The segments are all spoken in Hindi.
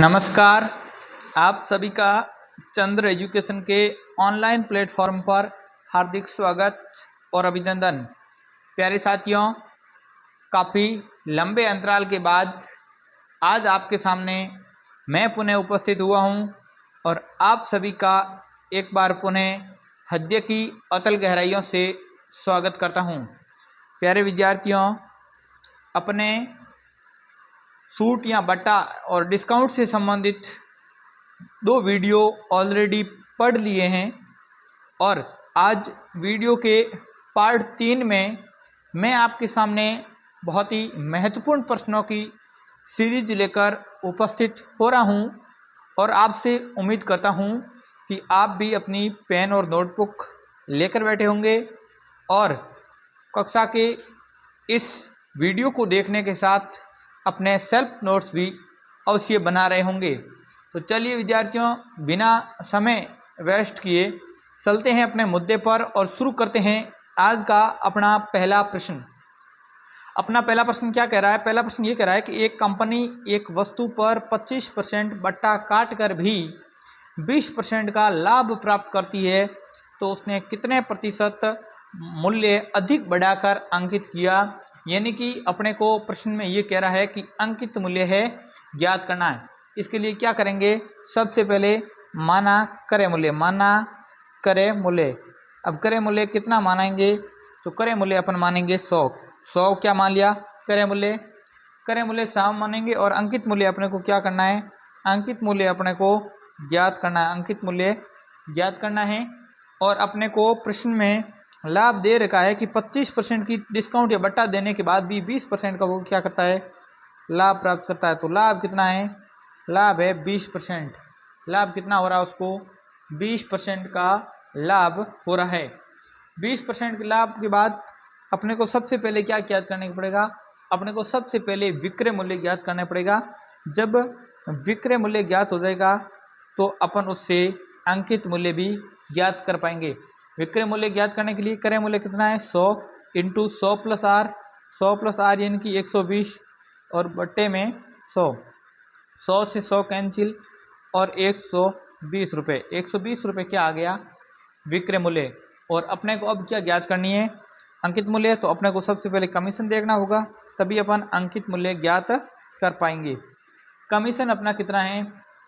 नमस्कार। आप सभी का चंद्र एजुकेशन के ऑनलाइन प्लेटफॉर्म पर हार्दिक स्वागत और अभिनंदन। प्यारे साथियों, काफ़ी लंबे अंतराल के बाद आज आपके सामने मैं पुनः उपस्थित हुआ हूं और आप सभी का एक बार पुनः हृदय की अतल गहराइयों से स्वागत करता हूं। प्यारे विद्यार्थियों, अपने सूट या बट्टा और डिस्काउंट से संबंधित 2 वीडियो ऑलरेडी पढ़ लिए हैं और आज वीडियो के पार्ट 3 में मैं आपके सामने बहुत ही महत्वपूर्ण प्रश्नों की सीरीज लेकर उपस्थित हो रहा हूं और आपसे उम्मीद करता हूं कि आप भी अपनी पेन और नोटबुक लेकर बैठे होंगे और कक्षा के इस वीडियो को देखने के साथ अपने सेल्फ नोट्स भी अवश्य बना रहे होंगे। तो चलिए विद्यार्थियों, बिना समय वेस्ट किए चलते हैं अपने मुद्दे पर और शुरू करते हैं आज का अपना पहला प्रश्न। अपना पहला प्रश्न क्या कह रहा है? पहला प्रश्न ये कह रहा है कि एक कंपनी एक वस्तु पर 25% बट्टा काट कर भी 20% का लाभ प्राप्त करती है, तो उसने कितने प्रतिशत मूल्य अधिक बढ़ाकर अंकित किया? यानी कि अपने को प्रश्न में ये कह रहा है कि अंकित मूल्य है ज्ञात करना है। इसके लिए क्या करेंगे? सबसे पहले माना क्रय मूल्य। अब क्रय मूल्य कितना मानेंगे? तो क्रय मूल्य अपन मानेंगे 100 क्या मान लिया? क्रय मूल्य 100 मानेंगे और अंकित मूल्य अपने को क्या करना है? अंकित मूल्य अपने को ज्ञात करना है। अंकित मूल्य ज्ञात करना है और अपने को प्रश्न में लाभ दे रखा है कि 25% की डिस्काउंट या बट्टा देने के बाद भी 20% का वो क्या करता है? लाभ प्राप्त करता है। तो लाभ कितना है? लाभ है 20%। लाभ कितना हो रहा है उसको? 20% का लाभ हो रहा है। 20% के लाभ के बाद अपने को सबसे पहले क्या ज्ञात करने पड़ेगा? अपने को सबसे पहले विक्रय मूल्य ज्ञात करना पड़ेगा। जब विक्रय मूल्य ज्ञात हो जाएगा तो अपन उससे अंकित मूल्य भी ज्ञात कर पाएंगे। विक्रय मूल्य ज्ञात करने के लिए क्रय मूल्य कितना है? 100 into 100 plus R, 100 plus R यानी कि 120 और बट्टे में 100 से 100 कैंसिल और 120 रुपये। 120 रुपये क्या आ गया? विक्रय मूल्य। और अपने को अब क्या ज्ञात करनी है? अंकित मूल्य। तो अपने को सबसे पहले कमीशन देखना होगा, तभी अपन अंकित मूल्य ज्ञात कर पाएंगे। कमीशन अपना कितना है?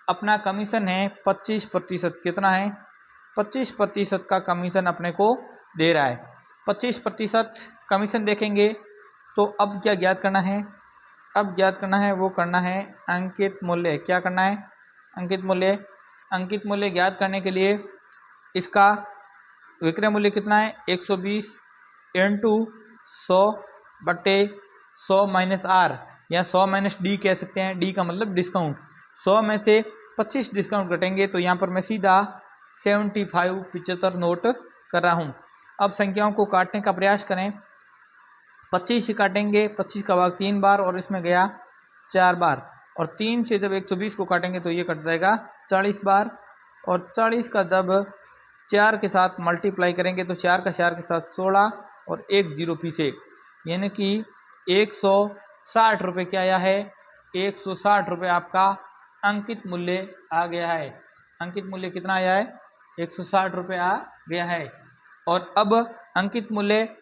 अपना कमीशन है 25%। कितना है? 25% का कमीशन अपने को दे रहा है। 25% कमीशन देखेंगे तो अब क्या ज्ञात करना है? अब ज्ञात करना है वो करना है अंकित मूल्य। क्या करना है? अंकित मूल्य ज्ञात करने के लिए इसका विक्रय मूल्य कितना है? 120 इंटू 100 बट्टे 100 माइनस आर या 100 माइनस डी कह सकते हैं। डी का मतलब डिस्काउंट। 100 में से 25 डिस्काउंट कटेंगे तो यहाँ पर मैं सीधा 75 नोट कर रहा हूँ। अब संख्याओं को काटने का प्रयास करें। 25 से काटेंगे, 25 का भाग 3 बार और इसमें गया 4 बार, और 3 से जब 120 को काटेंगे तो ये कट जाएगा 40 बार, और 40 का जब 4 के साथ मल्टीप्लाई करेंगे तो 4 का 4 के साथ 16 और 1 जीरो पीछे, यानी कि 160 रुपये क्या आया है? 160 रुपये आपका अंकित मूल्य आ गया है। अंकित मूल्य कितना आया है? 160 रुपये आ गया है। और अब अंकित मूल्य,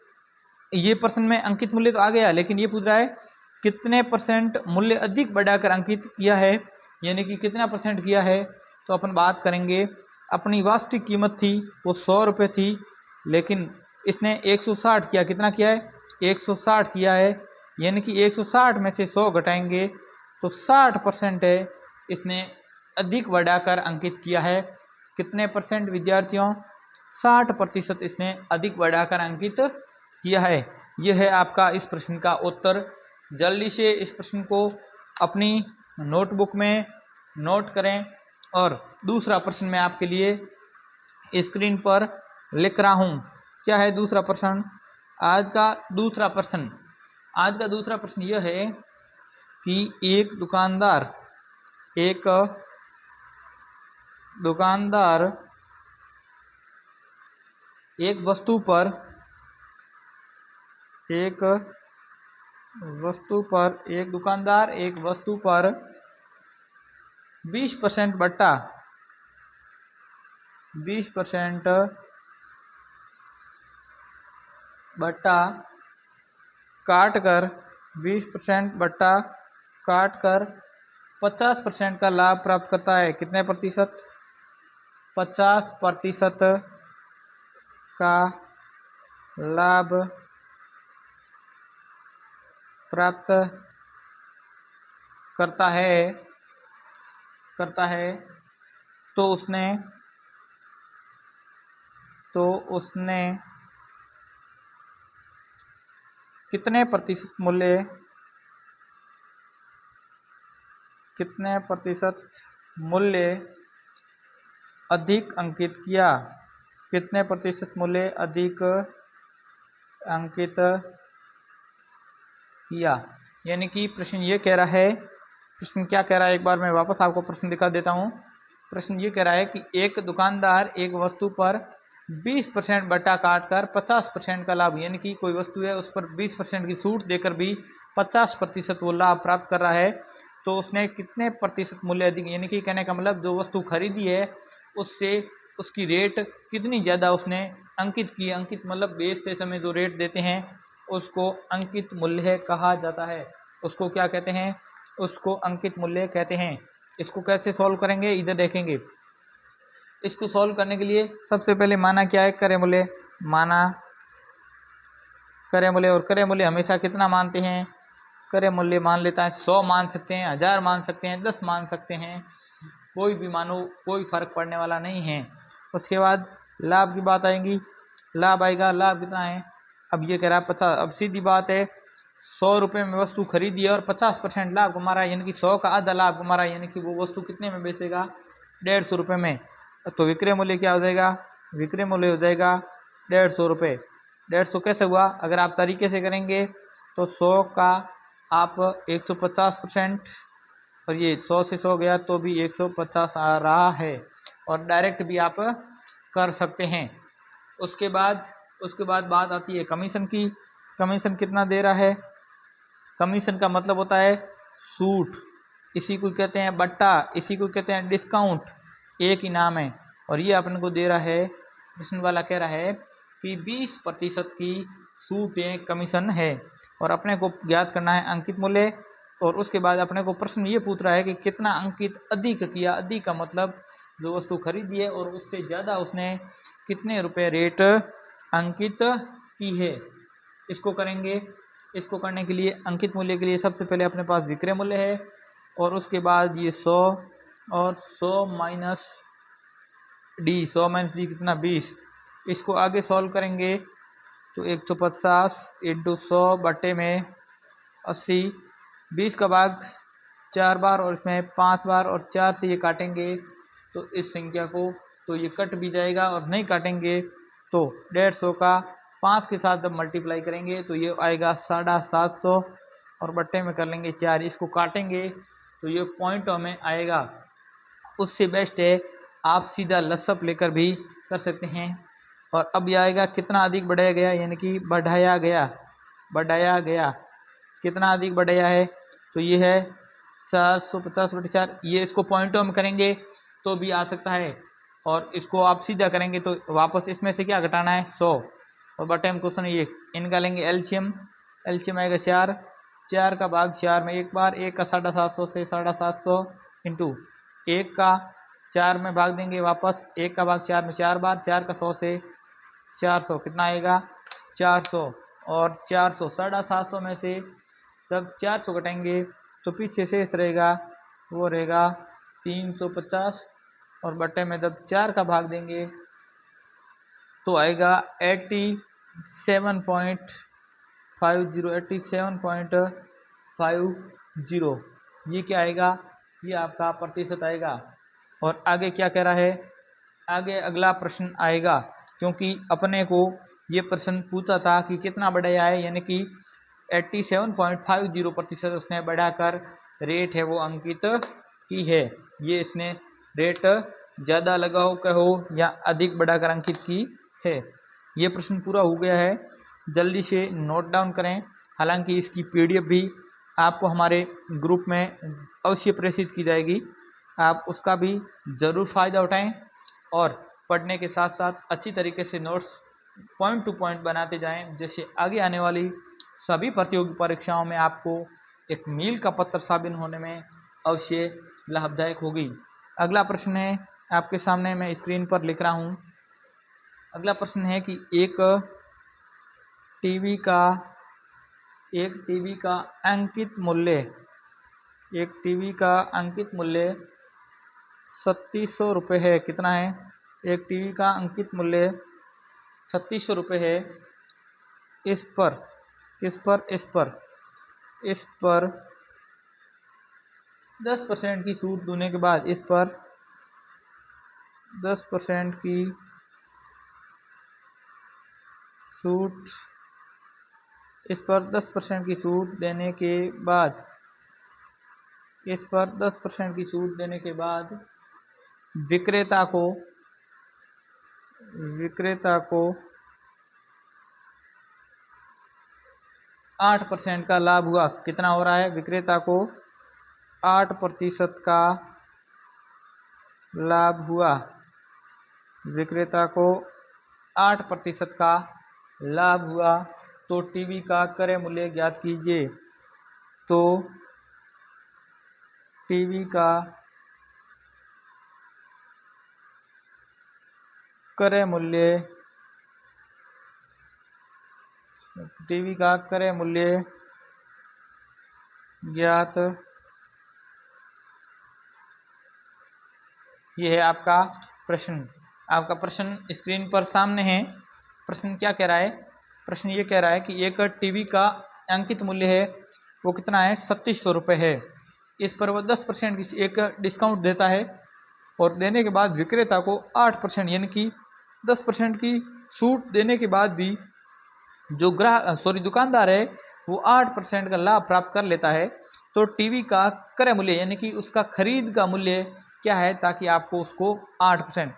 ये प्रश्न में अंकित मूल्य तो आ गया, लेकिन ये पूछ रहा है कितने परसेंट मूल्य अधिक बढ़ाकर अंकित किया है, यानी कि कितना परसेंट किया है। तो अपन बात करेंगे, अपनी वास्तविक कीमत थी वो 100 रुपये थी, लेकिन इसने 160 किया। कितना किया है? 160 किया है, यानी कि 160 में से 100 घटाएंगे तो 60% है इसने अधिक बढ़ाकर अंकित किया है। कितने परसेंट विद्यार्थियों? 60% इसने अधिक बढ़ाकर अंकित किया है। यह है आपका इस प्रश्न का उत्तर। जल्दी से इस प्रश्न को अपनी नोटबुक में नोट करें और दूसरा प्रश्न मैं आपके लिए स्क्रीन पर लिख रहा हूँ। क्या है दूसरा प्रश्न? आज का दूसरा प्रश्न यह है कि एक दुकानदार एक वस्तु पर 20% बट्टा 20% बट्टा काट कर 20% बट्टा काट कर 50% का लाभ प्राप्त करता है। कितने प्रतिशत? 50% का लाभ प्राप्त करता है तो उसने कितने प्रतिशत मूल्य अधिक अंकित किया? कितने प्रतिशत मूल्य अधिक अंकित किया? यानी कि प्रश्न ये कह रहा है, प्रश्न क्या कह रहा है, एक बार मैं वापस आपको प्रश्न दिखा देता हूँ। प्रश्न ये कह रहा है कि एक दुकानदार एक वस्तु पर 20% बट्टा काट कर 50% का लाभ, यानी कि कोई वस्तु है उस पर 20% की छूट देकर भी 50% वो लाभ प्राप्त कर रहा है, तो उसने कितने प्रतिशत मूल्य अधिक, यानी कि कहने का मतलब जो वस्तु खरीदी है उससे उसकी रेट कितनी ज़्यादा उसने अंकित की। अंकित मतलब बेचते समय जो रेट देते हैं उसको अंकित मूल्य कहा जाता है। उसको क्या कहते हैं? उसको अंकित मूल्य कहते हैं। इसको कैसे सॉल्व करेंगे, इधर देखेंगे। इसको सॉल्व करने के लिए सबसे पहले माना क्या है? क्रय मूल्य। माना क्रय मूल्य, और क्रय मूल्य हमेशा कितना मानते हैं? क्रय मूल्य मान लेता है 100 मान सकते हैं, 1000 मान सकते हैं, 10 मान सकते हैं, कोई भी मानो, कोई फर्क पड़ने वाला नहीं है। उसके बाद लाभ की बात आएगी। लाभ आएगा, लाभ कितना है? अब ये कह रहा है 50। अब सीधी बात है, 100 रुपये में वस्तु खरीदी है और 50% लाभ कमा रहा है, यानी कि 100 का आधा लाभ कमा रहा है, यानी कि वो वस्तु कितने में बेचेगा? 150 रुपये में। तो विक्रय मूल्य क्या हो जाएगा? विक्रय मूल्य हो जाएगा 150 रुपये। 150 कैसे हुआ? अगर आप तरीके से करेंगे तो 100 का आप 150%, और ये 100 से 100 गया तो भी 150 आ रहा है, और डायरेक्ट भी आप कर सकते हैं। उसके बाद बात आती है कमीशन की। कमीशन कितना दे रहा है? कमीशन का मतलब होता है छूट, इसी को कहते हैं बट्टा, इसी को कहते हैं डिस्काउंट, एक ही नाम है। और ये अपन को दे रहा है, प्रश्न वाला कह रहा है कि 20% की छूट कमीशन है, और अपने को ज्ञात करना है अंकित मूल्य। और उसके बाद अपने को प्रश्न ये पूछ रहा है कि कितना अंकित अधिक किया। अधिक का मतलब जो वस्तु खरीदी है और उससे ज़्यादा उसने कितने रुपए रेट अंकित की है। इसको करेंगे। इसको करने के लिए अंकित मूल्य के लिए सबसे पहले अपने पास विक्रय मूल्य है, और उसके बाद ये 100, और 100 माइनस डी, 100 माइनस डी कितना? 20। इसको आगे सॉल्व करेंगे तो 150 इंटू 100 बटे में 80, 20 का भाग 4 बार और इसमें 5 बार, और 4 से ये काटेंगे तो इस संख्या को, तो ये कट भी जाएगा, और नहीं काटेंगे तो 150 का 5 के साथ जब मल्टीप्लाई करेंगे तो ये आएगा 750, और बट्टे में कर लेंगे 4। इसको काटेंगे तो ये पॉइंटों में आएगा। उससे बेस्ट है आप सीधा लसअप लेकर भी कर सकते हैं। और अब ये आएगा कितना अधिक बढ़ाया गया, यानी कि बढ़ाया गया कितना अधिक बढ़ाया है? तो ये है 450/4। ये इसको पॉइंटों में करेंगे तो भी आ सकता है, और इसको आप सीधा करेंगे तो वापस इसमें से क्या घटाना है? 100, और बटे में क्वेश्चन ये इनका लेंगे एलसीएम। एलसीएम आएगा 4, 4 का भाग 4 में एक बार, 1 का 750 से 750 इंटू 1 का 4 में भाग देंगे वापस, 1 का भाग 4 में 4 बार, 4 का 100 से 400 कितना आएगा? 400, और 400 750 में से जब 400 घटाएंगे तो पीछे शेष रहेगा, वो रहेगा 350, और बटे में जब 4 का भाग देंगे तो आएगा 87.50। ये क्या आएगा? ये आपका प्रतिशत आएगा। और आगे क्या कह रहा है? आगे अगला प्रश्न आएगा, क्योंकि अपने को ये प्रश्न पूछा था कि कितना बढ़ाया है, यानी कि 87.50% उसने बढ़ाकर रेट है वो अंकित की है। ये इसने रेट ज़्यादा लगाओ कहो या अधिक बढ़ाकर अंकित की है। ये प्रश्न पूरा हो गया है, जल्दी से नोट डाउन करें। हालांकि इसकी PDF भी आपको हमारे ग्रुप में अवश्य प्रेषित की जाएगी। आप उसका भी ज़रूर फ़ायदा उठाएं और पढ़ने के साथ साथ अच्छी तरीके से नोट्स पॉइंट टू पॉइंट बनाते जाएं, जिससे आगे आने वाली सभी प्रतियोगी परीक्षाओं में आपको एक मील का पत्थर साबित होने में अवश्य लाभदायक होगी। अगला प्रश्न है आपके सामने, मैं स्क्रीन पर लिख रहा हूँ। अगला प्रश्न है कि एक टीवी का अंकित मूल्य 3600 रुपये है। कितना है? एक टीवी का अंकित मूल्य 3600 रुपये है। इस पर 10% की छूट देने के बाद, इस पर 10% की छूट देने के बाद विक्रेता को 8% का लाभ हुआ। कितना हो रहा है? विक्रेता को 8% का लाभ हुआ। विक्रेता को 8% का लाभ हुआ। तो टीवी का क्रय मूल्य ज्ञात कीजिए। तो टीवी का क्रय मूल्य ज्ञात। ये है आपका प्रश्न। आपका प्रश्न स्क्रीन पर सामने है। प्रश्न क्या कह रहा है? प्रश्न ये कह रहा है कि एक टीवी का अंकित मूल्य है, वो कितना है? 3600 रुपये है। इस पर वो 10% की एक डिस्काउंट देता है और देने के बाद विक्रेता को 8% यानी कि 10% की छूट देने के बाद भी जो दुकानदार है वो 8% का लाभ प्राप्त कर लेता है। तो टीवी का क्रय मूल्य यानी कि उसका खरीद का मूल्य क्या है, ताकि आपको उसको 8%,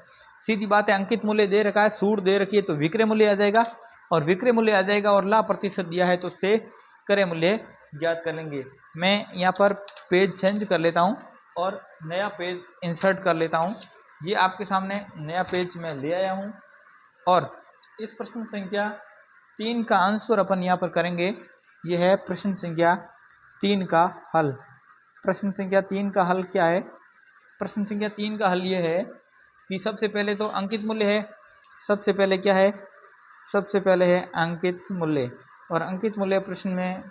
सीधी बात है, अंकित मूल्य दे रखा है, छूट दे रखी है तो विक्रय मूल्य आ जाएगा, और विक्रय मूल्य आ जाएगा और लाभ प्रतिशत दिया है तो उससे क्रय मूल्य ज्ञात कर लेंगे। मैं यहाँ पर पेज चेंज कर लेता हूँ और नया पेज इंसर्ट कर लेता हूँ। ये आपके सामने नया पेज मैं ले आया हूँ और इस प्रश्न संख्या 3 का आंसर अपन यहाँ पर करेंगे। यह है प्रश्न संख्या 3 का हल। प्रश्न संख्या 3 का हल क्या है? प्रश्न संख्या 3 का हल ये है कि सबसे पहले तो अंकित मूल्य है। सबसे पहले क्या है? सबसे पहले है अंकित मूल्य, और अंकित मूल्य प्रश्न में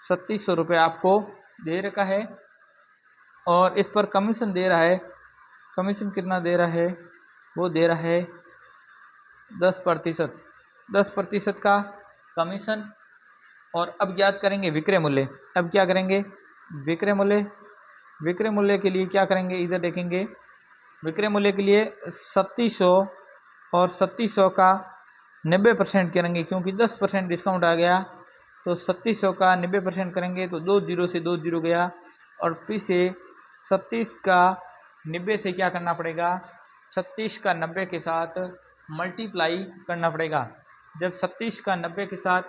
3600 रुपये आपको दे रखा है और इस पर कमीशन दे रहा है। कमीशन कितना दे रहा है? वो दे रहा है 10%। 10% का कमीशन। और अब ज्ञात करेंगे विक्रय मूल्य। अब क्या करेंगे? विक्रय मूल्य के लिए क्या करेंगे? इधर देखेंगे। विक्रय मूल्य के लिए 3700 और 3700 का 90% करेंगे, क्योंकि 10% डिस्काउंट आ गया तो 3700 का 90% करेंगे तो 2 जीरो से 2 जीरो गया, और फिर से 36 का 90 से क्या करना पड़ेगा? 36 का 90 के साथ मल्टीप्लाई करना पड़ेगा। जब 36 का 90 के साथ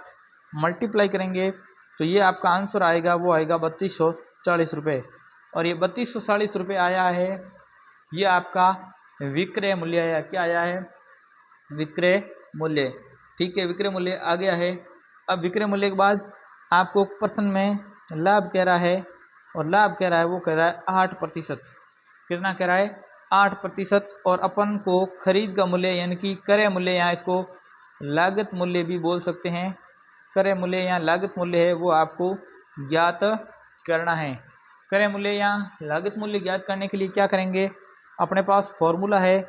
मल्टीप्लाई करेंगे तो ये आपका आंसर आएगा, वो आएगा 3240 रुपये। और ये 3240 रुपये आया है, ये आपका विक्रय मूल्य आया। क्या आया है? विक्रय मूल्य। ठीक है, विक्रय मूल्य आ गया है। अब विक्रय मूल्य के बाद आपको प्रश्न में लाभ कह रहा है, और लाभ कह रहा है, वो कह रहा है 8%। कितना कह रहा है? 8%। और अपन को खरीद का मूल्य यानी कि क्रय मूल्य, यहाँ इसको लागत मूल्य भी बोल सकते हैं, क्रय मूल्य या लागत मूल्य है, वो आपको ज्ञात करना है। क्रय मूल्य या लागत मूल्य ज्ञात करने के लिए क्या करेंगे? अपने पास फॉर्मूला है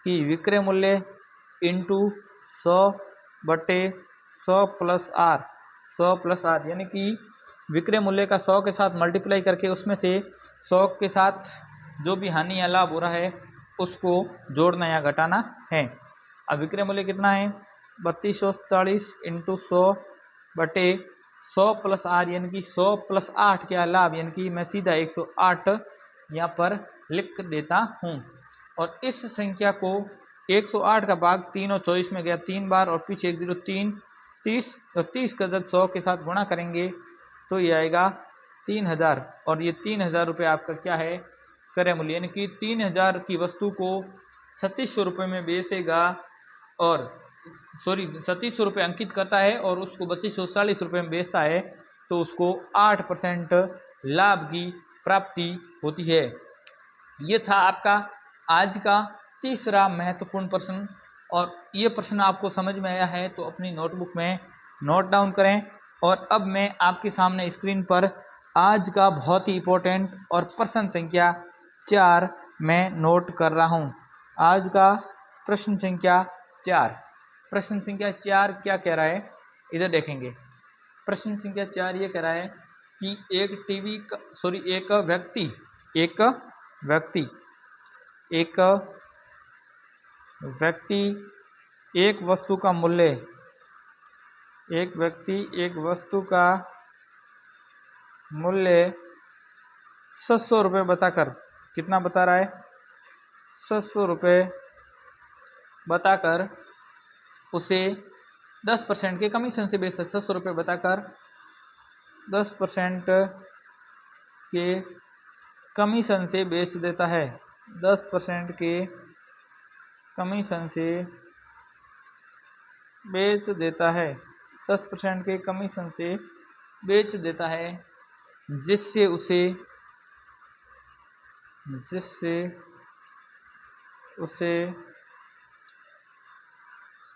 कि विक्रय मूल्य into 100/100 plus R, 100 plus R, यानी कि विक्रय मूल्य का 100 के साथ मल्टीप्लाई करके उसमें से 100 के साथ जो भी हानि या लाभ हो रहा है उसको जोड़ना या घटाना है। अब विक्रय मूल्य कितना है? 3240 इंटू 100/100 प्लस आर, यानी कि 100 प्लस 8 क्या लाभ, यानी कि मैं सीधा 108 यहाँ पर लिख देता हूँ। और इस संख्या को 108 का भाग 3 और 24 में गया 3 बार, और पीछे 1 0 3 30, और 30 का जब 100 के साथ गुणा करेंगे तो ये आएगा 3000, और ये 3000 रुपये आपका क्या है? क्रय मूल्य, यानी कि 3000 की वस्तु को 3600 रुपये में बेचेगा और 3700 रुपये अंकित करता है और उसको 3240 रुपये में बेचता है, तो उसको 8% लाभ की प्राप्ति होती है। ये था आपका आज का तीसरा महत्वपूर्ण प्रश्न, और ये प्रश्न आपको समझ में आया है तो अपनी नोटबुक में नोट डाउन करें। और अब मैं आपके सामने स्क्रीन पर आज का बहुत ही इम्पोर्टेंट और प्रश्न संख्या 4 मैं नोट कर रहा हूँ। आज का प्रश्न संख्या 4, प्रश्न संख्या 4 क्या कह रहा है, इधर देखेंगे। प्रश्न संख्या 4 ये कह रहा है कि एक व्यक्ति एक वस्तु का मूल्य 700 रुपये बताकर, कितना बता रहा है, 700 रुपये बताकर उसे 10% के कमीशन से बेचता है। 700 रुपये बताकर 10% के कमीशन से बेच देता है। 10% के कमीशन से बेच देता है। 10% के कमीशन से बेच देता है, जिससे उसे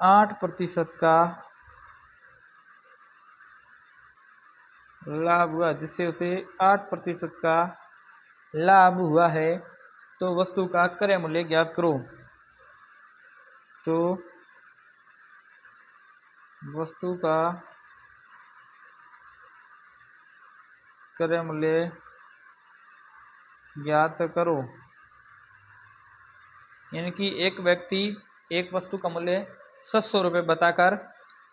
8% का लाभ हुआ, है। तो वस्तु का क्रय मूल्य ज्ञात करो। तो वस्तु का क्रय मूल्य ज्ञात करो, यानी कि एक व्यक्ति एक वस्तु का मूल्य 700 रुपये बताकर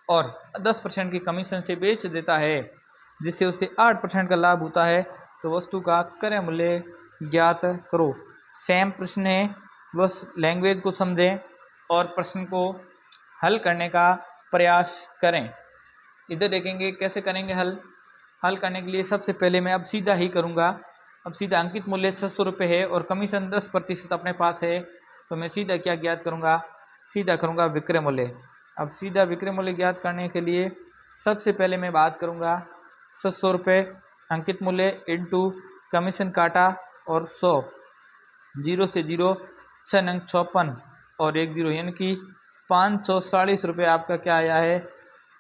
और 10% की कमीशन से बेच देता है, जिससे उसे 8% का लाभ होता है। तो वस्तु का क्रय मूल्य ज्ञात करो। सेम प्रश्न है, बस लैंग्वेज को समझें और प्रश्न को हल करने का प्रयास करें। इधर देखेंगे कैसे करेंगे हल करने के लिए सबसे पहले मैं अब सीधा ही करूँगा। अब सीधा अंकित मूल्य 600 रुपये है और कमीशन 10% अपने पास है, तो मैं सीधा क्या ज्ञात करूँगा, सीधा करूँगा विक्रय मूल्य। अब सीधा विक्रय मूल्य ज्ञात करने के लिए सबसे पहले मैं बात करूँगा 700 रुपये अंकित मूल्य इंटू कमीशन काटा और 100, 0 से 0 6 नंग 56 और 1 0, यानी कि 540 रुपये आपका क्या आया है,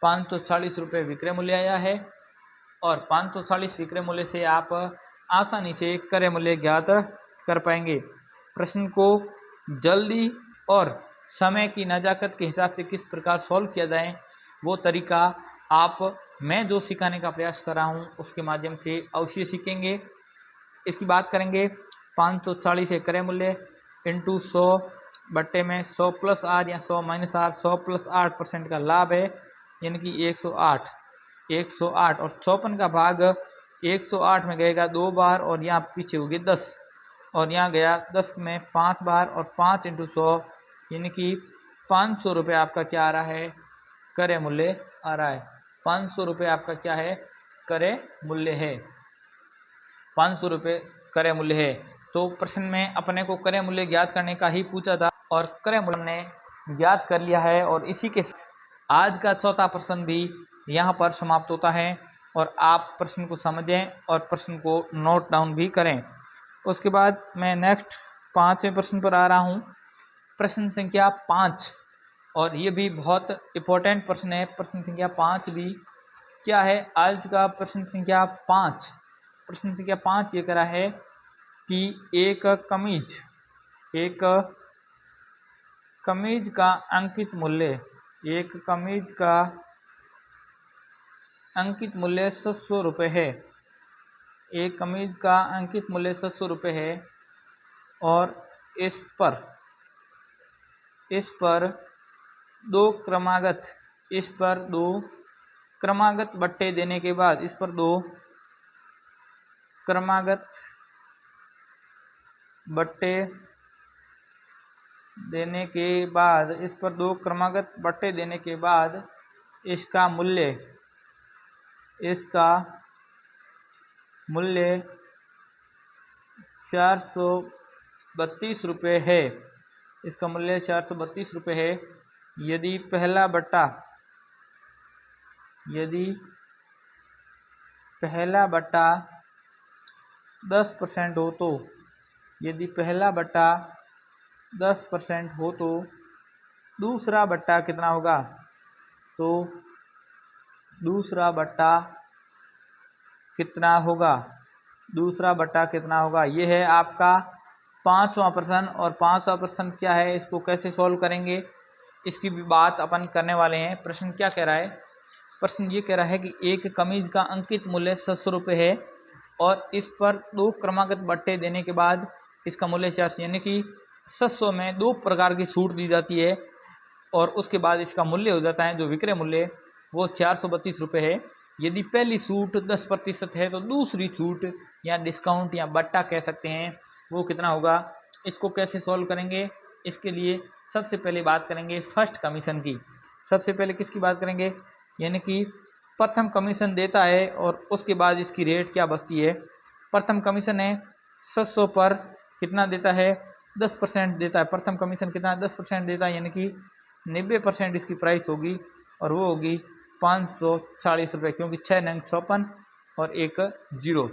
540 रुपये विक्रय मूल्य आया है। और 540 विक्रय मूल्य से आप आसानी से क्रय मूल्य ज्ञात कर पाएंगे। प्रश्न को जल्दी और समय की नज़ाकत के हिसाब से किस प्रकार सॉल्व किया जाए, वो तरीका आप मैं जो सिखाने का प्रयास कर रहा हूँ उसके माध्यम से अवश्य सीखेंगे। इसकी बात करेंगे 540 है क्रय मूल्य इंटू 100 बट्टे में 100 प्लस आर या 100 माइनस आर, 100 प्लस 8% का लाभ है, यानी कि 108 और 56 का भाग 108 में गएगा 2 बार और यहाँ पीछे होगी 10 और यहाँ गया 10 में 5 बार और 5 इंटू 100, यानी कि 500 रुपये आपका क्या आ रहा है, क्रय मूल्य आ रहा है। 500 रुपये आपका क्या है, क्रय मूल्य है। 500 रुपये क्रय मूल्य है। तो प्रश्न में अपने को क्रय मूल्य ज्ञात करने का ही पूछा था और क्रय मूल्य हमने ज्ञात कर लिया है। और इसी के आज का चौथा प्रश्न भी यहाँ पर समाप्त होता है और आप प्रश्न को समझें और प्रश्न को नोट डाउन भी करें। उसके बाद मैं नेक्स्ट 5वें प्रश्न पर आ रहा हूँ, प्रश्न संख्या 5, और ये भी बहुत इम्पोर्टेंट प्रश्न है। प्रश्न संख्या 5 भी क्या है, आज का प्रश्न संख्या 5, प्रश्न संख्या 5 ये करा है कि एक कमीज का अंकित मूल्य, एक कमीज का अंकित मूल्य 700 रुपये है। एक कमीज का अंकित मूल्य 700 रुपये है और इस पर दो क्रमागत बट्टे देने के बाद, इस पर दो क्रमागत बट्टे देने के बाद इसका मूल्य 432 है, इसका मूल्य 432 है। यदि पहला बट्टा 10% हो तो, यदि पहला बट्टा 10% हो तो दूसरा बट्टा कितना होगा? तो दूसरा बट्टा कितना होगा? ये है आपका 5वां प्रश्न। और 5वां प्रश्न क्या है, इसको कैसे सॉल्व करेंगे इसकी भी बात अपन करने वाले हैं। प्रश्न क्या कह रहा है? प्रश्न ये कह रहा है कि एक कमीज का अंकित मूल्य 700 रुपये है और इस पर 2 क्रमागत बट्टे देने के बाद इसका मूल्य 400, यानी कि 700 में 2 प्रकार की छूट दी जाती है और उसके बाद इसका मूल्य हो जाता है, जो विक्रय मूल्य वो 432 रुपये है। यदि पहली छूट 10% है तो दूसरी छूट या डिस्काउंट या बट्टा कह सकते हैं, वो कितना होगा? इसको कैसे सॉल्व करेंगे? इसके लिए सबसे पहले बात करेंगे फर्स्ट कमीशन की। सबसे पहले किसकी बात करेंगे? यानी कि प्रथम कमीशन देता है और उसके बाद इसकी रेट क्या बचती है। प्रथम कमीशन है 700 पर कितना देता है? 10% देता है। प्रथम कमीशन कितना? 10% देता है, यानी कि 90% इसकी प्राइस होगी और वो होगी 540 रुपये, क्योंकि 6 नंग 56 और 1 0।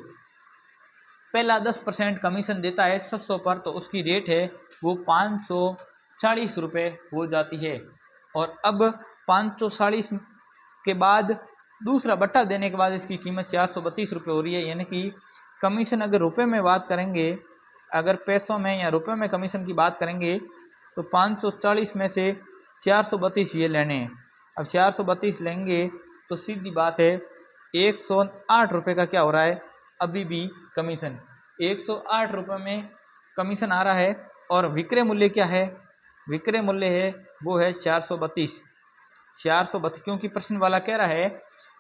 पहला 10% कमीशन देता है 700 पर, तो उसकी रेट है वो 540 रुपये हो जाती है। और अब 540 के बाद दूसरा बट्टा देने के बाद इसकी कीमत 432 रुपये हो रही है। यानी कि कमीशन अगर रुपये में बात करेंगे, अगर पैसों में या रुपये में कमीशन की बात करेंगे तो 540 में से 432 ये लेने हैं। अब 432 लेंगे तो सीधी बात है 108 रुपये का क्या हो रहा है? अभी भी कमीशन 108 रुपये में कमीशन आ रहा है। और विक्रय मूल्य क्या है? विक्रय मूल्य है वो है 432, क्योंकि प्रश्न वाला कह रहा है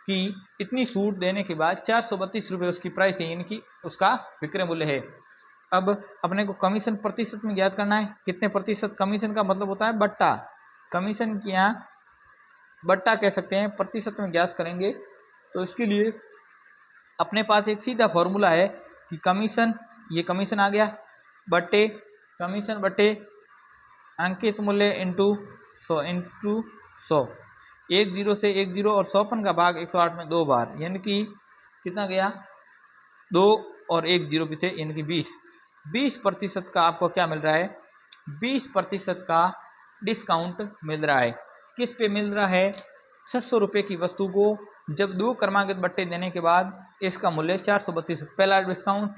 कि इतनी छूट देने के बाद 432 रुपये उसकी प्राइस है, यानी कि उसका विक्रय मूल्य है। अब अपने को कमीशन प्रतिशत में ज्ञात करना है। कितने प्रतिशत? कमीशन का मतलब होता है बट्टा। कमीशन की यहाँ बट्टा कह सकते हैं, प्रतिशत में ज्ञात करेंगे तो इसके लिए अपने पास एक सीधा फॉर्मूला है कि कमीशन, ये कमीशन आ गया, बट्टे कमीशन बट्टे अंकित मूल्य इंटू 100। 10 से 10 और 100 का भाग 108 में 2 बार, यानी कि कितना गया? 2 और 1 0 पीछे, यानी कि 20% का आपको क्या मिल रहा है? 20% का डिस्काउंट मिल रहा है। किस पे मिल रहा है? 600 रुपये की वस्तु को जब 2 क्रमागत बट्टे देने के बाद इसका मूल्य 432। पहला डिस्काउंट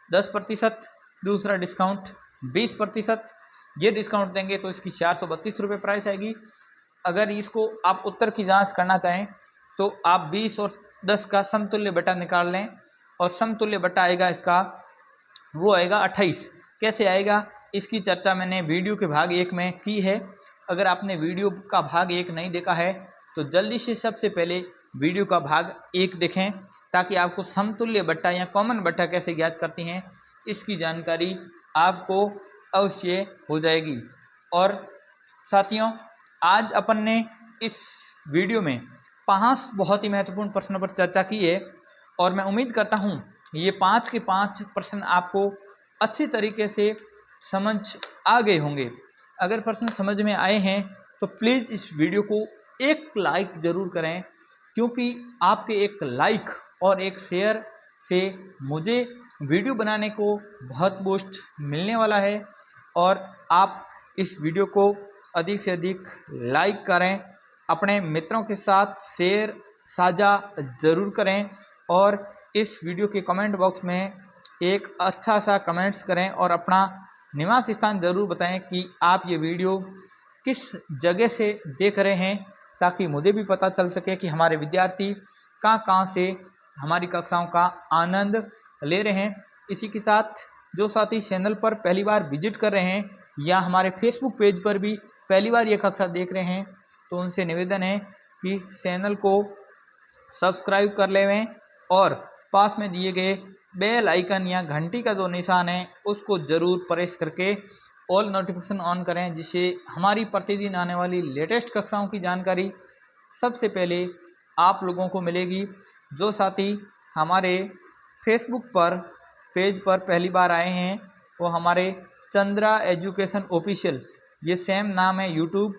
10%, दूसरा डिस्काउंट 20%। ये डिस्काउंट देंगे तो इसकी 432 रुपये प्राइस आएगी। अगर इसको आप उत्तर की जांच करना चाहें तो आप 20 और 10 का समतुल्य बट्टा निकाल लें और समतुल्य बट्टा आएगा इसका, वो आएगा 28। कैसे आएगा इसकी चर्चा मैंने वीडियो के भाग 1 में की है। अगर आपने वीडियो का भाग 1 नहीं देखा है तो जल्दी से सबसे पहले वीडियो का भाग 1 देखें, ताकि आपको समतुल्य बट्टा या कॉमन बट्टा कैसे ज्ञात करते हैं इसकी जानकारी आपको अवश्य हो जाएगी। और साथियों, आज अपन ने इस वीडियो में 5 बहुत ही महत्वपूर्ण प्रश्नों पर चर्चा की है और मैं उम्मीद करता हूँ ये 5 के 5 प्रश्न आपको अच्छी तरीके से समझ आ गए होंगे। अगर प्रश्न समझ में आए हैं तो प्लीज़ इस वीडियो को एक लाइक ज़रूर करें, क्योंकि आपके एक लाइक और एक शेयर से मुझे वीडियो बनाने को बहुत बूस्ट मिलने वाला है। और आप इस वीडियो को अधिक से अधिक लाइक करें, अपने मित्रों के साथ शेयर साझा ज़रूर करें और इस वीडियो के कमेंट बॉक्स में एक अच्छा सा कमेंट्स करें और अपना निवास स्थान ज़रूर बताएं कि आप ये वीडियो किस जगह से देख रहे हैं, ताकि मुझे भी पता चल सके कि हमारे विद्यार्थी कहाँ से हमारी कक्षाओं का आनंद ले रहे हैं। इसी के साथ जो साथी चैनल पर पहली बार विजिट कर रहे हैं या हमारे फेसबुक पेज पर भी पहली बार ये कक्षा देख रहे हैं, तो उनसे निवेदन है कि चैनल को सब्सक्राइब कर लें और पास में दिए गए बेल आइकन या घंटी का जो निशान है उसको ज़रूर प्रेस करके ऑल नोटिफिकेशन ऑन करें, जिससे हमारी प्रतिदिन आने वाली लेटेस्ट कक्षाओं की जानकारी सबसे पहले आप लोगों को मिलेगी। जो साथी हमारे फेसबुक पर पेज पर पहली बार आए हैं वो हमारे चंद्रा एजुकेशन ऑफिशियल, ये सेम नाम है यूट्यूब,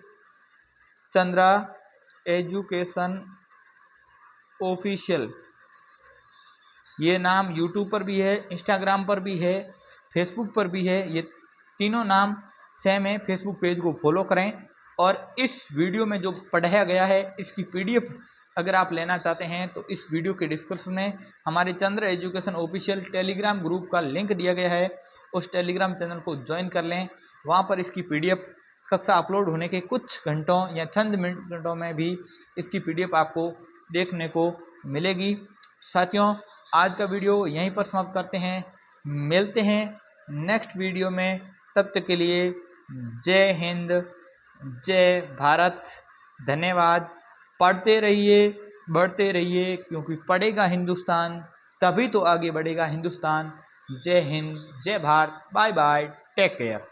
चंद्रा एजुकेशन ऑफिशियल, ये नाम यूट्यूब पर भी है, इंस्टाग्राम पर भी है, फेसबुक पर भी है, ये तीनों नाम सेम है। फेसबुक पेज को फॉलो करें और इस वीडियो में जो पढ़ाया गया है इसकी पीडीएफ अगर आप लेना चाहते हैं तो इस वीडियो के डिस्क्रिप्शन में हमारे चंद्र एजुकेशन ऑफिशियल टेलीग्राम ग्रुप का लिंक दिया गया है, उस टेलीग्राम चैनल को ज्वाइन कर लें। वहाँ पर इसकी पीडीएफ कक्षा अपलोड होने के कुछ घंटों या चंद मिनटों में भी इसकी पीडीएफ आपको देखने को मिलेगी। साथियों, आज का वीडियो यहीं पर समाप्त करते हैं, मिलते हैं नेक्स्ट वीडियो में। तब तक के लिए जय हिंद, जय भारत, धन्यवाद। पढ़ते रहिए, बढ़ते रहिए, क्योंकि पढ़ेगा हिंदुस्तान तभी तो आगे बढ़ेगा हिंदुस्तान। जय हिंद, जय Bharat, bye bye, take care.